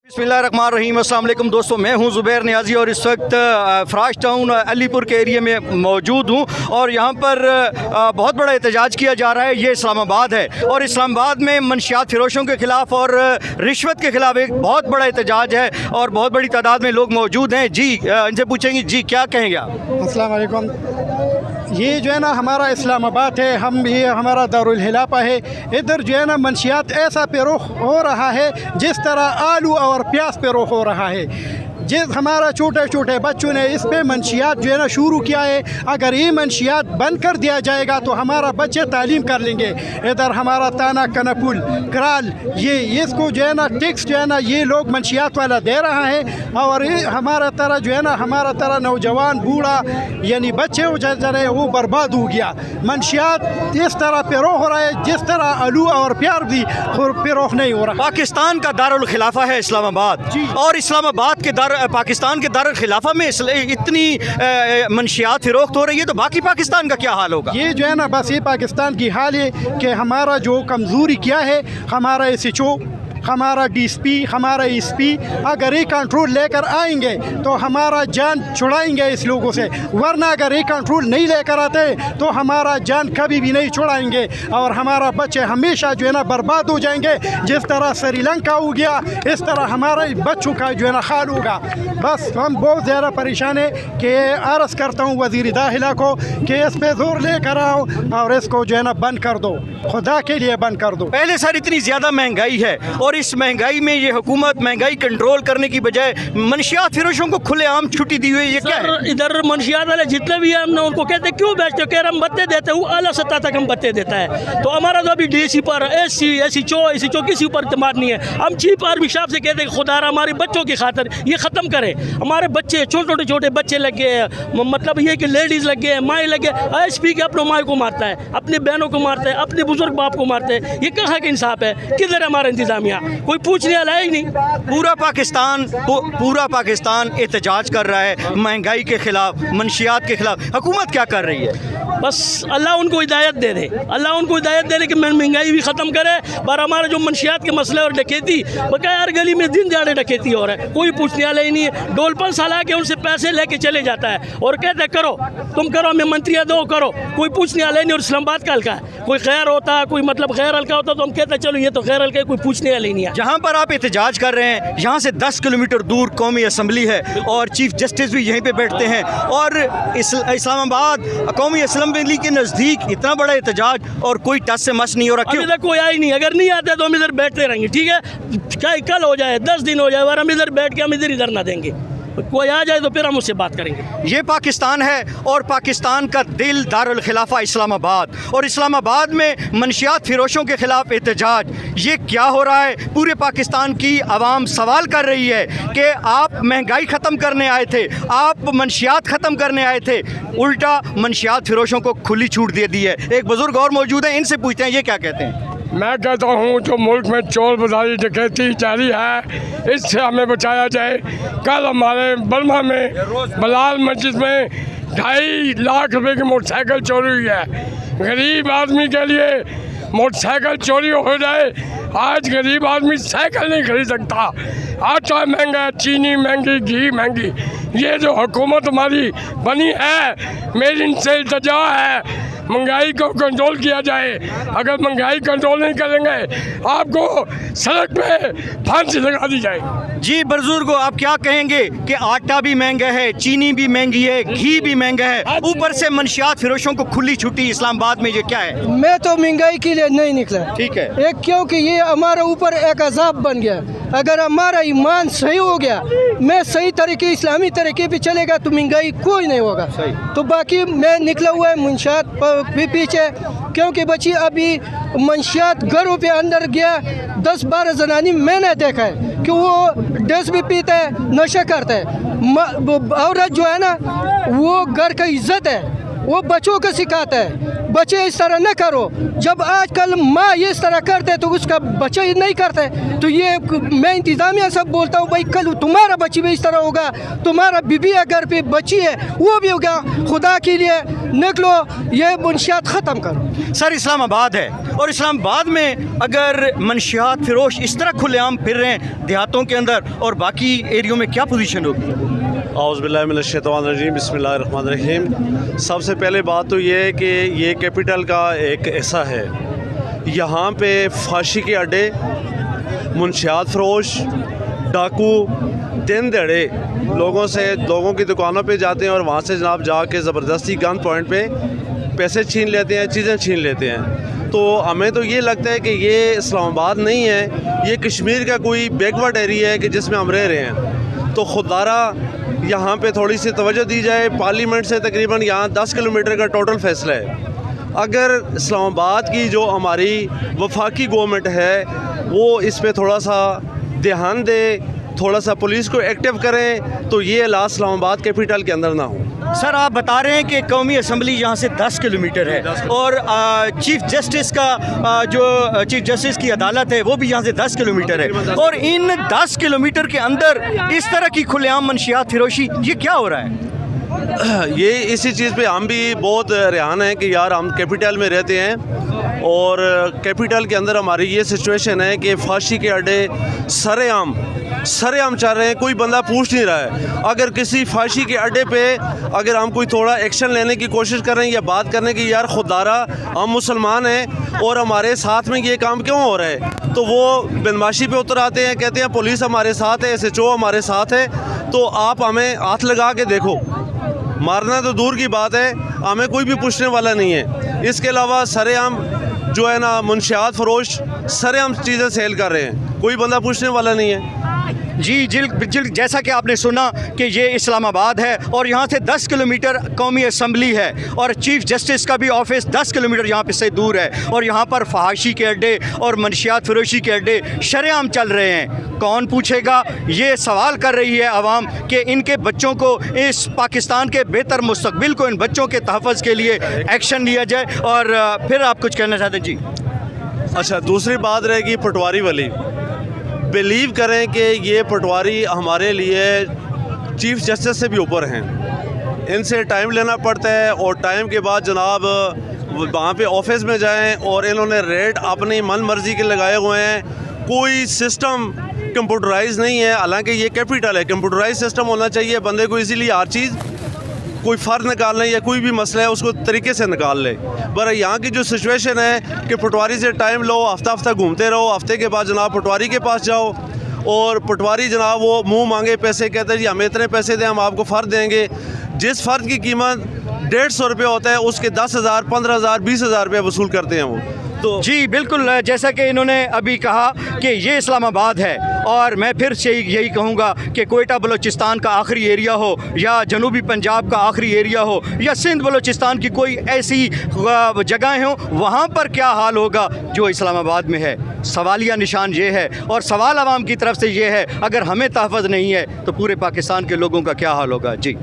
बिस्मिल्लाहिर्रहमानिर्रहीम। अस्सलाम वालेकुम दोस्तों, मैं हूं ज़ुबैर नियाज़ी और इस वक्त फ़राश टाउन अलीपुर के एरिया में मौजूद हूं और यहां पर बहुत बड़ा एहतजाज किया जा रहा है। ये इस्लामाबाद है और इस्लामाबाद में मनशियात फ़रोशों के ख़िलाफ़ और रिश्वत के ख़िलाफ़ एक बहुत बड़ा एहतजाज है और बहुत बड़ी तादाद में लोग मौजूद हैं। जी इनसे पूछेंगे, जी क्या कहेंगे आप? अस्सलाम वालेकुम। ये जो है ना हमारा इस्लामाबाद है, हम ये हमारा दारुल हिलाफा है। इधर जो है ना मनशियात ऐसा पेरोख हो रहा है जिस तरह आलू और प्याज पेरोख हो रहा है। जिस हमारा छोटे छोटे बच्चों ने इस पे मनशियात जो है ना शुरू किया है, अगर ये मनशियात बंद कर दिया जाएगा तो हमारा बच्चे तालीम कर लेंगे। इधर हमारा ताना कनपुल कराल ये इसको जो है ना टैक्स जो है ना ये लोग मनशियात वाला दे रहा है और ये हमारा तरह जो है ना हमारा तरह नौजवान बूढ़ा यानी बच्चे वो बर्बाद हो गया। मनशियात इस तरह पेरोख हो रहा है जिस तरह आलू और प्याज भी पेरोख नहीं हो रहा। पाकिस्तान का दारुल खिलाफा है इस्लामाबाद और इस्लामाबाद के पाकिस्तान के दारुल खिलाफा में इतनी मनशियात फ़रोख्त हो रही है तो बाकी पाकिस्तान का क्या हाल होगा? ये जो है ना बस ये पाकिस्तान की हाल है कि हमारा जो कमज़ोरी क्या है, हमारा SHO हमारा DSP हमारा SP अगर ये कंट्रोल लेकर आएंगे तो हमारा जान छुड़ाएंगे इस लोगों से, वरना अगर ये कंट्रोल नहीं लेकर आते तो हमारा जान कभी भी नहीं छुड़ाएंगे और हमारा बच्चे हमेशा जो है ना बर्बाद हो जाएंगे। जिस तरह श्रीलंका हो गया इस तरह हमारे बच्चों का जो है ना हाल होगा। बस हम बहुत ज़्यादा परेशान है कि अर्ज़ करता हूँ वज़ीर दाखिला को कि इस पे जोर लेकर आओ और इसको जो है ना बंद कर दो, खुदा के लिए बंद कर दो। पहले सर इतनी ज़्यादा महंगाई है और इस महंगाई में ये हुकूमत महंगाई कंट्रोल करने की बजाय मनशियात फ़रोशों को खुलेआम छुट्टी दी हुई है। ये क्या है? इधर मनशियात वाले जितने भी हैं हमने उनको कहते क्यों बेचते हो? कह रहे हम बत्ते देते हैं, वो आला सत्ता तक हम बत्ते देता है। तो हमारा तो अभी DSC पर SHO किसी ऊपर इत्मीनान नहीं है। हम चीफ आर्मी साहब से कहते हैं खुदारा हमारे बच्चों की खातिर ये ख़त्म करें। हमारे बच्चे छोटे छोटे बच्चे लगे हैं, मतलब ये कि लेडीज़ लगे हैं, माएँ लगे। SP के अपने माँ को मारता है, अपनी बहनों को मारता है, अपने बुजुर्ग बाप को मारते हैं। ये कहाँ का इंसाफ है? किधर है हमारा इंतज़ामिया? कोई पूछने वाला है ही नहीं। पूरा पाकिस्तान एहतजाज कर रहा है महंगाई के खिलाफ, मनशियात के खिलाफ। हुकूमत क्या कर रही है? बस अल्लाह उनको हिदायत दे दे, अल्लाह उनको हिदायत दे दे कि महंगाई भी ख़त्म करे। पर हमारे जो मनशियात के मसले और डकैती बकाया हर गली में दिन दिहाड़े डकैती हो रहा है, कोई पूछने वाला ही नहीं है। डोलपन साला के उनसे पैसे लेके चले जाता है और कहते करो तुम करो, हमें मंत्रियाँ दो करो, कोई पूछने वाला ही नहीं। और इस्लामाबाद का हल्का है, कोई खैर होता कोई मतलब खैर हल्का होता तो हम कहते चलो ये तो खैर हल्का है, कोई पूछने वाला ही नहीं है। जहाँ पर आप एहतजाज कर रहे हैं यहाँ से 10 किलोमीटर दूर कौमी असम्बली है और चीफ जस्टिस भी यहीं पे बैठते हैं और इस्लामाबाद कौमी असम्बली के नज़दीक इतना बड़ा एहतजाज और कोई टस से मस नहीं हो रहा। अभी तक कोई आया ही नहीं। अगर नहीं आते तो हम इधर बैठते रहेंगे, ठीक है? चाहे कल हो जाए 10 दिन हो जाए, और हम इधर बैठ के हम इधर ना देंगे। कोई आ जाए तो फिर हम उससे बात करेंगे। ये पाकिस्तान है और पाकिस्तान का दिल दारुल खिलाफा इस्लामाबाद और इस्लामाबाद में मनशियात फ़रोशों के ख़िलाफ़ एहतजाज। ये क्या हो रहा है? पूरे पाकिस्तान की आवाम सवाल कर रही है कि आप महंगाई ख़त्म करने आए थे, आप मनशियात ख़त्म करने आए थे, उल्टा मनशियात फ़रोशों को खुली छूट दे दी है। एक बुज़ुर्ग और मौजूद हैं, इनसे पूछते हैं ये क्या कहते हैं। मैं कहता हूँ जो मुल्क में चोर बाजारी डकैती जारी है इससे हमें बचाया जाए। कल हमारे बर्मा में बलाल मस्जिद में 2.5 लाख रुपए की मोटरसाइकिल चोरी हुई है। गरीब आदमी के लिए मोटरसाइकिल चोरी हो जाए, आज गरीब आदमी साइकिल नहीं खरीद सकता। आटा महंगा, चीनी महंगी, घी महंगी। ये जो हुकूमत हमारी बनी है मेरी इनसे इल्तिजा है महंगाई को कंट्रोल किया जाए। अगर महंगाई कंट्रोल नहीं करेंगे आपको सड़क पे फांसी लगा दी जाए। जी बुजुर्गो, आप क्या कहेंगे कि आटा भी महंगा है, चीनी भी महंगी है, घी भी महंगा है, ऊपर से मनशियात फ़रोशों को खुली छुट्टी इस्लामाबाद में, ये क्या है? मैं तो महंगाई के लिए नहीं निकला, ठीक है? एक क्योंकि ये हमारे ऊपर एक अज़ाब बन गया। अगर हमारा ईमान सही हो गया, मैं सही तरीके इस्लामी तरीके पे चलेगा तो महंगाई कोई नहीं होगा। तो बाकी मैं निकला हुआ है मनशियात पीछे, क्योंकि बच्ची अभी मनशियात घरों पे अंदर गया 10-12 जनानी मैंने देखा है कि वो ड्रग्स भी पीता है, नशा करता है। औरत जो है ना वो घर का इज्जत है, वो बच्चों को सिखाता है बच्चे इस तरह न करो। जब आजकल माँ ये इस तरह करते तो उसका बच्चा ही नहीं करता है। तो ये मैं इंतज़ामिया सब बोलता हूँ भाई कल तुम्हारा बच्ची भी इस तरह होगा, तुम्हारा बीबी अगर पे बच्ची है वो भी होगा। खुदा के लिए निकलो, ये मुंशियात ख़त्म करो। सर इस्लामाबाद है और इस्लामाबाद में अगर मनशियात फिरोश इस तरह खुलेआम फिर रहे हैं देहातों के अंदर और बाकी एरियो में क्या पोजीशन होगी? औज़ुबिल्लाहिमिनश्शैतानिर्रजीम बिस्मिल्लाहिर्रहमानिर्रहीम। सबसे पहले बात तो ये है कि ये कैपिटल का एक हिस्सा है। यहाँ पे फांसी के अड्डे, मुंशियात फरोश, डाकू दिन दहाड़े लोगों की दुकानों पे जाते हैं और वहाँ से जनाब जाके ज़बरदस्ती गन पॉइंट पे पैसे छीन लेते हैं, चीज़ें छीन लेते हैं। तो हमें तो ये लगता है कि ये इस्लामाबाद नहीं है, ये कश्मीर का कोई बैकवर्ड एरिया है कि जिसमें हम रह रहे हैं। तो खुदारा यहाँ पे थोड़ी सी तवज्जो दी जाए। पार्लियामेंट से तकरीबन यहाँ 10 किलोमीटर का टोटल फ़ैसला है। अगर इस्लामाबाद की जो हमारी वफाकी गवर्नमेंट है वो इस पे थोड़ा सा ध्यान दे, थोड़ा सा पुलिस को एक्टिव करें तो ये हालात इस्लामाबाद कैपिटल के अंदर ना हो। सर आप बता रहे हैं कि कौमी असम्बली यहाँ से 10 किलोमीटर है और चीफ जस्टिस का जो चीफ जस्टिस की अदालत है वो भी यहाँ से 10 किलोमीटर है और इन 10 किलोमीटर के अंदर इस तरह की खुलेआम मनशियात फिरोशी, ये क्या हो रहा है? ये इसी चीज़ पे हम भी बहुत रेहान हैं कि यार हम कैपिटल में रहते हैं और कैपिटल के अंदर हमारी ये सिचुएशन है कि फांसी के अड्डे सरेआम चल रहे हैं, कोई बंदा पूछ नहीं रहा है। अगर किसी फांसी के अड्डे पे अगर हम कोई थोड़ा एक्शन लेने की कोशिश कर रहे हैं या बात करने की यार खुदारा हम मुसलमान हैं और हमारे साथ में ये काम क्यों हो रहा है, तो वो बदमाशी पे उतर आते हैं, कहते हैं पुलिस हमारे साथ है, SHO हमारे साथ है, तो आप हमें हाथ लगा के देखो। मारना तो दूर की बात है, हमें कोई भी पूछने वाला नहीं है। इसके अलावा सरेआम जो है ना मुंशियात फरोश सरेआम चीज़ें सेल कर रहे हैं, कोई बंदा पूछने वाला नहीं है। जी जैसा कि आपने सुना कि ये इस्लामाबाद है और यहाँ से 10 किलोमीटर कौमी असम्बली है और चीफ जस्टिस का भी ऑफिस 10 किलोमीटर यहाँ पे से दूर है और यहाँ पर फहाशी के अड्डे और मनशियात फरोशी के अड्डे शरेआम चल रहे हैं। कौन पूछेगा? ये सवाल कर रही है आवाम कि इनके बच्चों को, इस पाकिस्तान के बेहतर मुस्तकबिल को, इन बच्चों के तहफ़्फ़ुज़ के लिए एक्शन लिया जाए। और फिर आप कुछ कहना चाहते हैं? जी अच्छा, दूसरी बात रहेगी पटवारी वाली। बिलीव करें कि ये पटवारी हमारे लिए चीफ जस्टिस से भी ऊपर हैं। इनसे टाइम लेना पड़ता है और टाइम के बाद जनाब वहाँ पे ऑफिस में जाएं और इन्होंने रेट अपनी मन मर्ज़ी के लगाए हुए हैं। कोई सिस्टम कंप्यूटराइज नहीं है, हालांकि ये कैपिटल है। कंप्यूटराइज सिस्टम होना चाहिए, बंदे को इजीली हर चीज़ कोई फ़र्क निकालना या कोई भी मसला है उसको तरीके से निकाल ले। पर यहाँ की जो सिचुएशन है कि पटवारी से टाइम लो, हफ्ता घूमते रहो, हफ्ते के बाद जनाब पटवारी के पास जाओ और पटवारी जनाब वो मुंह मांगे पैसे, कहते हैं जी हमें इतने पैसे दें, हम आपको फ़र्द देंगे। जिस फ़र्द की कीमत 150 रुपये होता है उसके 10,000, 15,000, 20,000 रुपये वसूल करते हैं वो। तो जी बिल्कुल, जैसा कि इन्होंने अभी कहा कि ये इस्लामाबाद है और मैं फिर से यही कहूँगा कि कोयटा बलूचिस्तान का आखिरी एरिया हो या जनूबी पंजाब का आखिरी एरिया हो या सिंध बलूचिस्तान की कोई ऐसी जगहें हों, वहाँ पर क्या हाल होगा जो इस्लामाबाद में है। सवालिया निशान ये है और सवाल आवाम की तरफ से ये है, अगर हमें तहफ़्फ़ुज़ नहीं है तो पूरे पाकिस्तान के लोगों का क्या हाल होगा। जी।